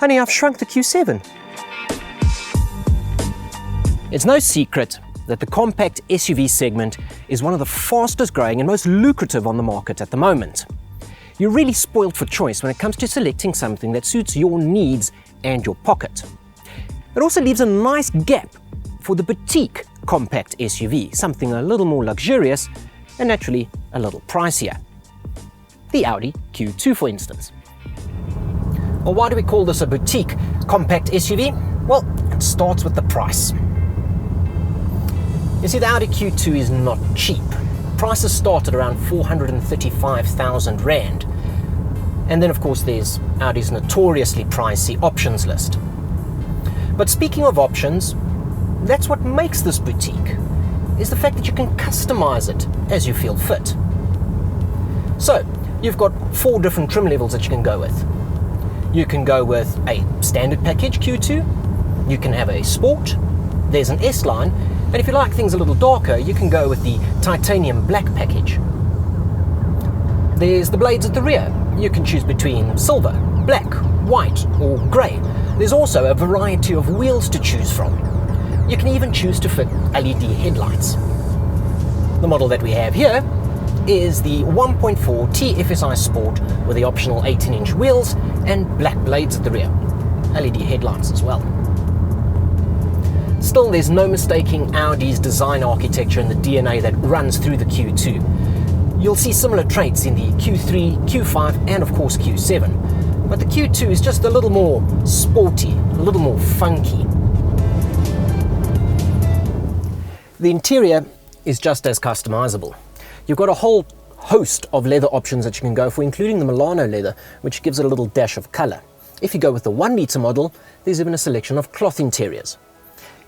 Honey, I've shrunk the Q7. It's no secret that the compact SUV segment is one of the fastest growing and most lucrative on the market at the moment. You're really spoiled for choice when it comes to selecting something that suits your needs and your pocket. It also leaves a nice gap for the boutique compact SUV, something a little more luxurious and naturally a little pricier. The Audi Q2, for instance. Well, why do we call this a boutique compact SUV? Well, it starts with the price. You see, the Audi Q2 is not cheap. Prices start at around 435,000 Rand. And then, of course, there's Audi's notoriously pricey options list. But speaking of options, that's what makes this boutique, is the fact that you can customize it as you feel fit. So, you've got 4 different trim levels that you can go with. You can go with a standard package Q2, you can have a Sport, there's an S-Line, and if you like things a little darker, you can go with the titanium black package. There's the blades at the rear. You can choose between silver, black, white, or grey. There's also a variety of wheels to choose from. You can even choose to fit LED headlights. The model that we have here is the 1.4 TFSI Sport with the optional 18-inch wheels and black blades at the rear. LED headlights as well. Still, there's no mistaking Audi's design architecture and the DNA that runs through the Q2. You'll see similar traits in the Q3, Q5, and of course Q7. But the Q2 is just a little more sporty, a little more funky. The interior is just as customizable. You've got a whole host of leather options that you can go for, including the Milano leather, which gives it a little dash of color. If you go with the 1-litre model, there's even a selection of cloth interiors.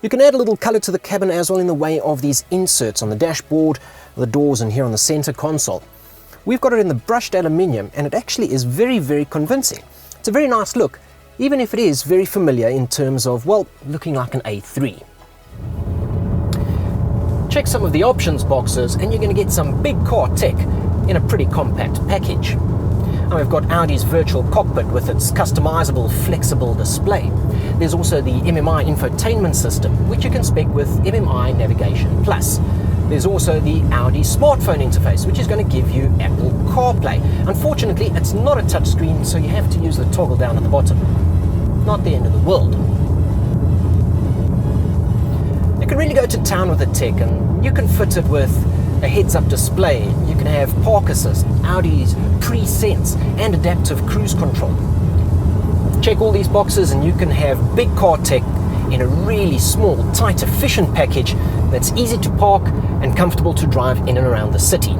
You can add a little color to the cabin as well in the way of these inserts on the dashboard, the doors, and here on the center console. We've got it in the brushed aluminium, and it actually is very, very convincing. It's a very nice look, even if it is very familiar in terms of, well, looking like an A3. Check some of the options boxes and you're going to get some big car tech in a pretty compact package. And we've got Audi's virtual cockpit with its customizable, flexible display. There's also the MMI Infotainment system, which you can spec with MMI Navigation Plus. There's also the Audi smartphone interface, which is going to give you Apple CarPlay. Unfortunately, it's not a touchscreen, so you have to use the toggle down at the bottom. Not the end of the world. You can really go to town with the tech, and you can fit it with a heads-up display. You can have park assist, Audi's pre-sense, and adaptive cruise control. Check all these boxes and you can have big car tech in a really small, tight, efficient package that's easy to park and comfortable to drive in and around the city.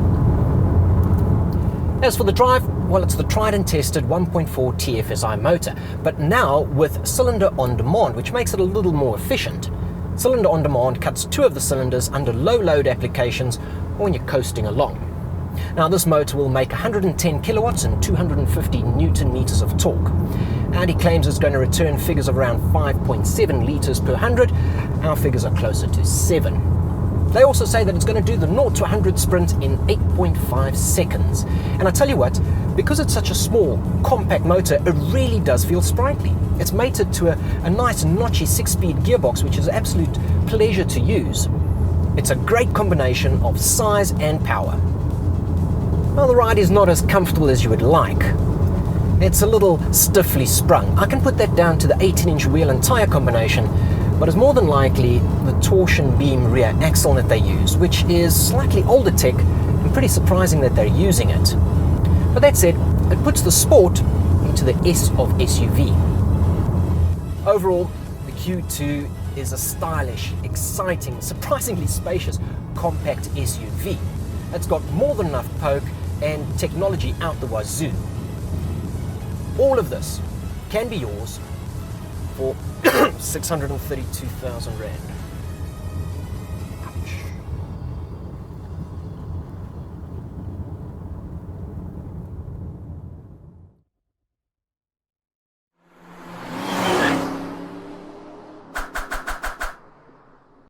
As for the drive, well, it's the tried and tested 1.4 TFSI motor, but now with cylinder on demand, which makes it a little more efficient. Cylinder on demand cuts 2 of the cylinders under low load applications or when you're coasting along. Now, this motor will make 110 kilowatts and 250 newton meters of torque. Audi claims it's going to return figures of around 5.7 litres per 100. Our figures are closer to 7. They also say that it's going to do the 0 to 100 sprint in 8.5 seconds. And I tell you what, because it's such a small, compact motor, it really does feel sprightly. It's mated to a nice notchy 6-speed gearbox, which is an absolute pleasure to use. It's a great combination of size and power. Well, the ride is not as comfortable as you would like. It's a little stiffly sprung. I can put that down to the 18-inch wheel and tyre combination, but it's more than likely the torsion beam rear axle that they use, which is slightly older tech and pretty surprising that they're using it. But that said, it puts the Sport into the S of SUV. Overall, the Q2 is a stylish, exciting, surprisingly spacious, compact SUV. It's got more than enough poke and technology out the wazoo. All of this can be yours for 632,000 Rand.